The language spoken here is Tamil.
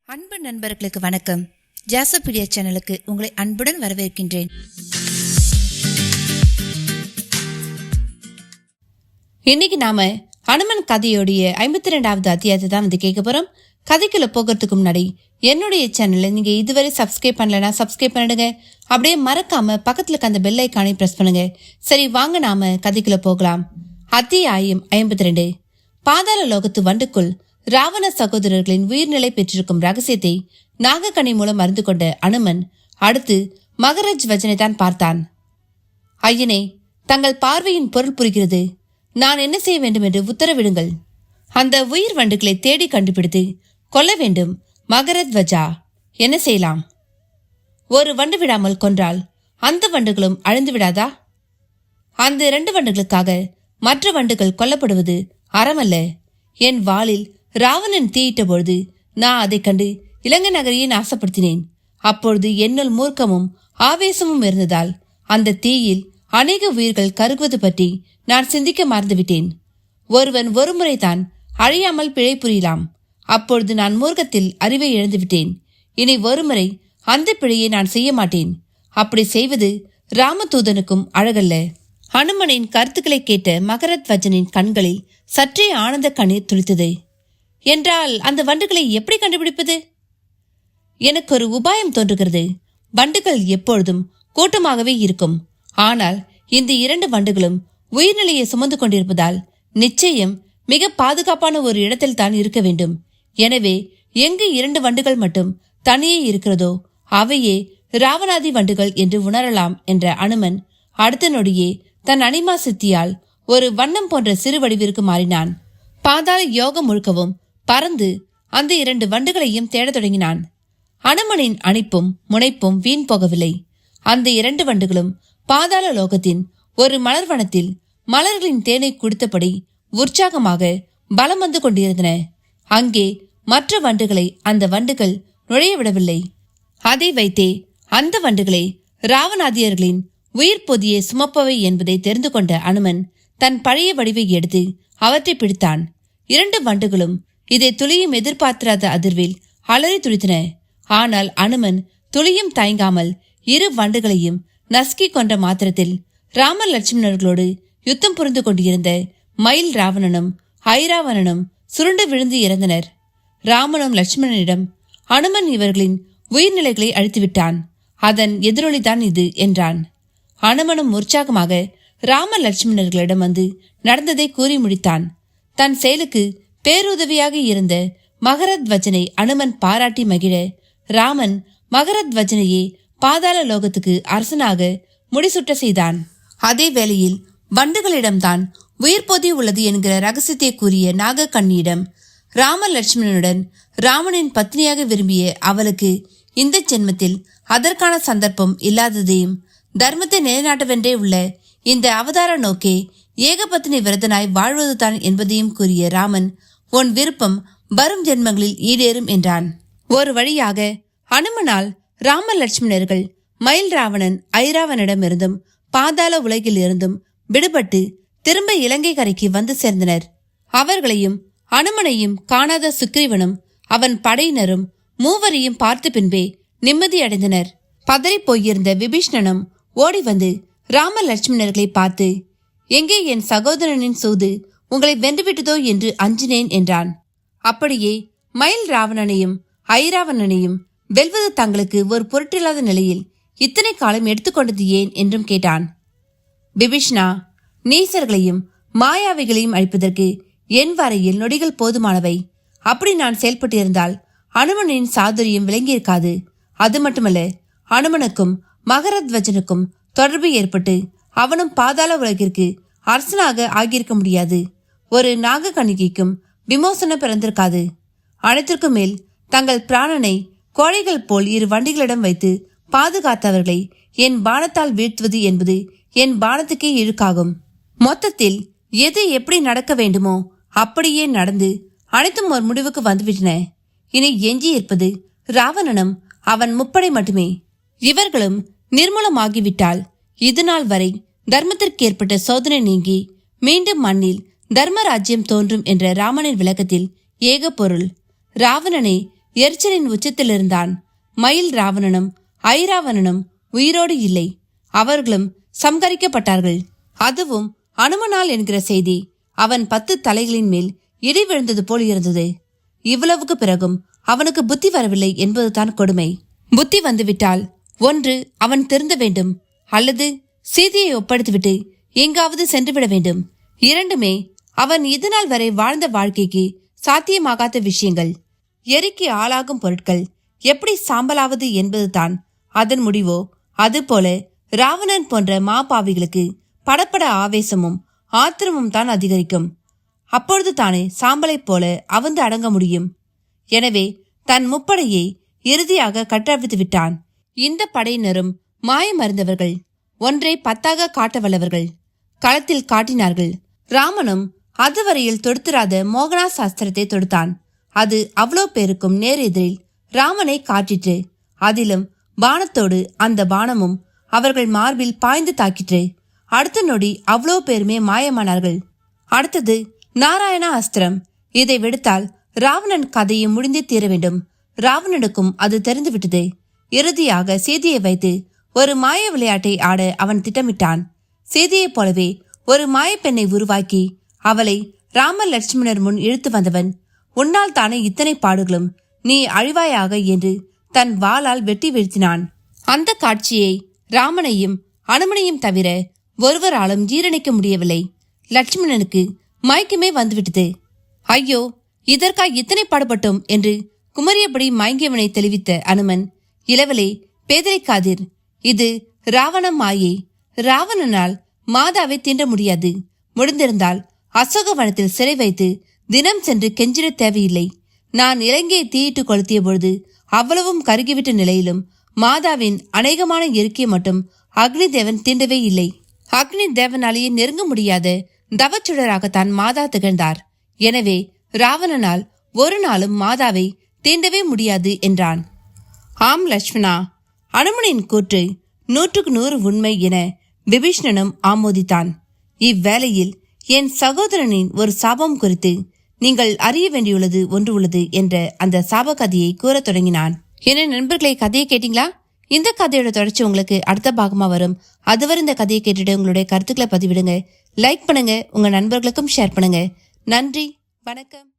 அன்பு நண்பர்களுக்கு வணக்கம். ஜாசோபீடியா சேனலுக்கு உங்களை அன்புடன் வரவேற்கின்றேன். இன்னைக்கு நாம அனுமன் கதையோடைய 52வது அத்தியாயத்தை தான் கேட்க போறோம். கதைக்குள்ள போகிறதுக்கு முன்னாடி என்னுடைய சேனலை நீங்க இதுவரை சப்ஸ்கிரைப் பண்ணலனா சப்ஸ்கிரைப் பண்ணிடுங்க. அப்படியே மறக்காம பக்கத்துல இருக்க அந்த பெல் ஐகானை பிரஸ் பண்ணுங்க. சரி, வாங்க நாம கதைக்குள்ள போகலாம். அத்தியாயம் 52. பாதாள லோகத்து வண்டுக்குள் ராவண சகோதரர்களின் உயிர்நிலை பெற்றிருக்கும் ரகசியத்தை நாகக்கணி மூலம் அறிந்து கொண்ட அனுமன் அடுத்து மகரஜ் வஜனை தான் பார்த்தான். ஐயனே, தங்கள் பார்வையின் பொருள் புரிகிறது. நான் என்ன செய்ய வேண்டும் என்று உத்தரவிடுங்கள். அந்த உயிர் வண்டுகளை தேடி கண்டுபிடித்து கொல்ல வேண்டும். மகரத்வஜா, என்ன செய்யலாம்? ஒரு வண்டு விடாமல் கொன்றால் அந்த வண்டுகளும் அழிந்து விடாதா? அந்த 2 வண்டுகளுக்காக மற்ற வண்டுகள் கொல்லப்படுவது அறமல்ல. என் வாளில் ராவணன் தீயிட்ட பொழுது நான் அதை கண்டு இலங்கை நகரையே நாசப்படுத்தினேன். அப்பொழுது என்னுள் மூர்க்கமும் ஆவேசமும் இருந்ததால் அந்த தீயில் அநேக உயிர்கள் கருகுவது பற்றி நான் சிந்திக்க மறந்துவிட்டேன். ஒருவன் ஒருமுறைதான் அழியாமல் பிழை புரியலாம். அப்பொழுது நான் மூர்க்கத்தில் அறிவை இழந்துவிட்டேன். இனி ஒருமுறை அந்த பிழையை நான் செய்ய மாட்டேன். அப்படி செய்வது ராமதூதனுக்கும் அழகல்ல. அனுமனின் கருத்துக்களை கேட்ட மகரத்வஜனின் கண்களில் சற்றே ஆனந்த கண்ணீர் துளித்தது. என்றால் அந்த வண்டுகளை எப்படி கண்டுபிடிப்பது? எனக்கு ஒரு உபாயம் தோன்றுகிறது. வண்டுகள் எப்பொழுதும் கூட்டமாகவே இருக்கும். ஆனால் இந்த 2 வண்டுகளும் உயிர்நிலையை சுமந்து கொண்டிருப்பதால் நிச்சயம் மிக பாதுகாப்பான ஒரு இடத்தில் தான் இருக்க வேண்டும். எனவே எங்கு 2 வண்டுகள் மட்டும் தனியே இருக்கிறதோ அவையே ராவணாதி வண்டுகள் என்று உணரலாம் என்ற அனுமன் அடுத்த நொடியே தன் அனிமா சித்தியால் ஒரு வண்ணம் போன்ற சிறு வடிவிற்கு மாறினான். பாதாள யோகம் முழுக்கவும் பறந்து அந்த 2 வண்டுகளையும் தேடத் தொடங்கினான். அனுமனின் அணிப்பும் முனைப்பும் வீண் போகவில்லை. அந்த 2 வண்டுகளும் பாதாள லோகத்தின் ஒரு மலர்வனத்தில் மலர்களின் தேனை குடித்தபடி உற்சாகமாக பலம் வந்து கொண்டிருந்தன. அங்கே மற்ற வண்டுகளை அந்த வண்டுகள் நுழைய விடவில்லை. அதை வைத்தே அந்த வண்டுகளை ராவணாதியர்களின் உயிர் பொதியை சுமப்பவை என்பதை தெரிந்து கொண்ட அனுமன் தன் பழைய வடிவை எடுத்து அவற்றை பிடித்தான். 2 வண்டுகளும் இதை துளியும் எதிர்பார்த்திராத அதிர்வில் அலறி துடித்தன. ஆனால் அனுமன் துளியும் தயங்காமல் 2 வண்டுகளையும் நசுக்கி கொண்ட மாத்திரத்தில் ராம லட்சுமணர்களோடு யுத்தம் புரிந்து கொண்டிருந்த மயில் ராவணனும் ஐராவணனும் சுருண்டு விழுந்து இறந்தனர். ராமனும் லட்சுமணனிடம் அனுமன் இவர்களின் உயிர்நிலைகளை அழித்துவிட்டான். அதன் எதிரொலிதான் இது என்றான். அனுமனும் உற்சாகமாக ராம லட்சுமணர்களிடம் வந்து நடந்ததை கூறி முடித்தான். தன் செயலுக்கு பேருதவியாக இருந்த மகரத்வஜனை அனுமன் பாராட்டி மகிழ ராமன் மகரத்வஜனையே பாதாள லோகத்துக்கு அரசனாக முடிசூட்ட செய்தான். அதே வேளையில் வண்டுகளிடம்தான் உயிர் பொதி உள்ளது என்கிற ரகசியத்தை கூறிய நாகக்கண்ணியிடம் ராம லட்சுமணனுடன் ராமனின் பத்னியாக விரும்பிய அவளுக்கு இந்த ஜென்மத்தில் அதற்கான சந்தர்ப்பம் இல்லாததையும் தர்மத்தை நிலைநாட்டவென்றே உள்ள இந்த அவதார நோக்கே ஏகபத்னி விரதனாய் வாழ்வதுதான் என்பதையும் கூறிய ராமன், உன் விருப்பம் வரும் ஜென்மங்களில் ஈடேறும் என்றான். ஒரு வழியாக அனுமனால் ராம லட்சுமணர்கள் மயில் ராவணன் ஐராவனிடமிருந்தும் பாதாள உலகில் இருந்தும் விடுபட்டு திரும்ப இலங்கை கரைக்கு வந்து சேர்ந்தனர். அவர்களையும் அனுமனையும் காணாத சுக்ரீவனும் அவன் படையினரும் மூவரையும் பார்த்த பின்பே நிம்மதி அடைந்தனர். பதறி போயிருந்த விபீஷ்ணனும் ஓடி வந்து ராம லட்சுமணர்களை பார்த்து, எங்கே என் சகோதரனின் சூது உங்களை வென்றுவிட்டதோ என்று அஞ்சினேன் என்றான். அப்படியே மயில் ராவணனையும் ஐராவணனையும் வெல்வது தங்களுக்கு ஒரு பொருட்டில்லாத நிலையில் இத்தனை காலம் எடுத்துக்கொண்டது ஏன் என்றும் கேட்டான். விபீஷ்ணா, நீசர்களையும் மாயாவிகளையும் அழிப்பதற்கு என் வரையில் நொடிகள் போதுமானவை. அப்படி நான் செயல்பட்டிருந்தால் அனுமனின் சாதுரியம் விளங்கியிருக்காது. அது மட்டுமல்ல, அனுமனுக்கும் மகரத்வஜனுக்கும் தொடர்பு ஏற்பட்டு அவனும் பாதாள உலகிற்கு அரசனாக ஆகியிருக்க முடியாது. ஒரு நாகக்கணிகைக்கும் விமோசனம் பிறந்திருக்காது. அனைத்திற்கும் மேல் தங்கள் பிராணனை கோழைகள் போல் 2 வண்டிகளிடம் வைத்து பாதுகாத்தவர்களை என் பானத்தால் வீழ்த்துவது என்பது என் பானத்துக்கே இழுக்காகும். மொத்தத்தில் எது எப்படி நடக்க வேண்டுமோ அப்படியே நடந்து அனைத்தும் ஒரு முடிவுக்கு வந்துவிட்டன. இனி எஞ்சி இருப்பது ராவணனும் அவன் முப்படை மட்டுமே. இவர்களும் நிர்மூலமாகிவிட்டால் இதுநாள் வரை தர்மத்திற்கு ஏற்பட்ட சோதனை நீங்கி மீண்டும் மண்ணில் தர்மராஜ்யம் தோன்றும் என்ற ராமனின் விளக்கத்தில் ஏக பொருள். ராவணனை எரிச்சலின் உச்சத்தில் இருந்தான். மயில் ராவணனும் ஐராவணனும் உயிரோடு இல்லை. அவர்களும் சம்கரிக்கப்பட்டார்கள். அதுவும் அனுமனால் என்கிற செய்தி அவன் 10 தலைகளின் மேல் இடி விழுந்தது போல் இருந்தது. இவ்வளவுக்கு பிறகும் அவனுக்கு புத்தி வரவில்லை என்பதுதான் கொடுமை. புத்தி வந்துவிட்டால் ஒன்று அவன் திருந்த வேண்டும், அல்லது சீதையை ஒப்படைத்துவிட்டு எங்காவது சென்றுவிட வேண்டும். இரண்டுமே அவன் இதுநாள் வரை வாழ்ந்த வாழ்க்கைக்கு சாத்தியமாகாத விஷயங்கள். எரிக்கு ஆளாகும் பொருட்கள் எப்படி சாம்பலாவது என்பதுதான் அதன் முடிவோ. அதுபோல ராவணன் போன்ற மாபாவிகளுக்கு படப்பட ஆவேசமும் ஆத்திரமும் தான் அதிகரிக்கும். அப்பொழுது தானே சாம்பலைப் போல அவந்து அடங்க முடியும். எனவே தன் முப்படையை இறுதியாக கட்டவிழ்த்து விட்டான். இந்த படையினரும் மாயமறிந்தவர்கள். ஒன்றை 10ஆக காட்ட வல்லவர்கள். களத்தில் காட்டினார்கள். ராமனும் அதுவரையில் தொடுத்திராத மோகனா சாஸ்திரத்தை தொடுத்தான். அது அவ்வளோ பேருக்கும் நேர் எதிரில் ராமனை காட்டிற்று. அதிலும் பானத்தோடு அந்த பானமும் அவர்கள் மார்பில் பாய்ந்து தாக்கிற்று. அடுத்த நொடி அவ்வளோ பேருமே மாயமானார்கள். அடுத்தது நாராயண அஸ்திரம். இதை விடுத்தால் ராவணன் கதையும் முடிந்தே தீர வேண்டும். ராவணனுக்கும் அது தெரிந்துவிட்டது. இறுதியாக சீதையை வைத்து ஒரு மாய விளையாட்டை ஆட அவன் திட்டமிட்டான். சீதையைப் போலவே ஒரு மாயப்பெண்ணை உருவாக்கி அவளை ராம லட்சுமணர் முன் இழுத்து வந்தவன். உன்னால் தானே இத்தனை பாடுகளும், நீ அழிவாயாக என்று தன் வாளால் வெட்டி வீழ்த்தினான். அந்த காட்சியை ராமனையும் அனுமனையும் தவிர ஒருவராலும் ஜீரணிக்க முடியவில்லை. லட்சுமணனுக்கு மயக்கமே வந்துவிட்டது. ஐயோ, இதற்கா இத்தனை பாடுபட்டோம் என்று குமரியபடி மயங்கியவனை தெளிவித்த அனுமன், இளவலே பேதரைக்காதீர், இது ராவண மாயை. ராவணனால் மாதாவை தீண்ட முடியாது. முடிந்திருந்தால் அசோகவனத்தில் சிறை வைத்து தினம் சென்று கெஞ்சிட தேவையில்லை. நான் இலங்கையை தீயிட்டு கொளுத்திய பொழுது அவ்வளவும் கருகிவிட்ட நிலையிலும் மாதாவின் அநேகமான இயற்கையை மட்டும் அக்னி தேவன் தீண்டவே இல்லை. அக்னி தேவனாலேயே நெருங்க முடியாத தவச்சுடராகத்தான் மாதா திகழ்ந்தார். எனவே ராவணனால் ஒரு நாளும் மாதாவை தீண்டவே முடியாது என்றான். ஆம் லட்சுமணா, அனுமனின் கூற்று 100க்கு 100 உண்மை என விபீஷ்ணனும் ஆமோதித்தான். இவ்வேளையில் என் சகோதரனின் ஒரு சாபம் குறித்து நீங்கள் அறிய வேண்டியுள்ளது ஒன்று உள்ளது என்ற அந்த சாப கதையை கூறத் தொடங்கினான். என்ன நண்பர்களை, கதையை கேட்டீங்களா? இந்த கதையோட தொடர்ச்சி உங்களுக்கு அடுத்த பாகமா வரும். அதுவரை இந்த கதையை கேட்டுட்டு உங்களுடைய கருத்துக்களை பதிவிடுங்க. லைக் பண்ணுங்க, உங்க நண்பர்களுக்கும் ஷேர் பண்ணுங்க. நன்றி, வணக்கம்.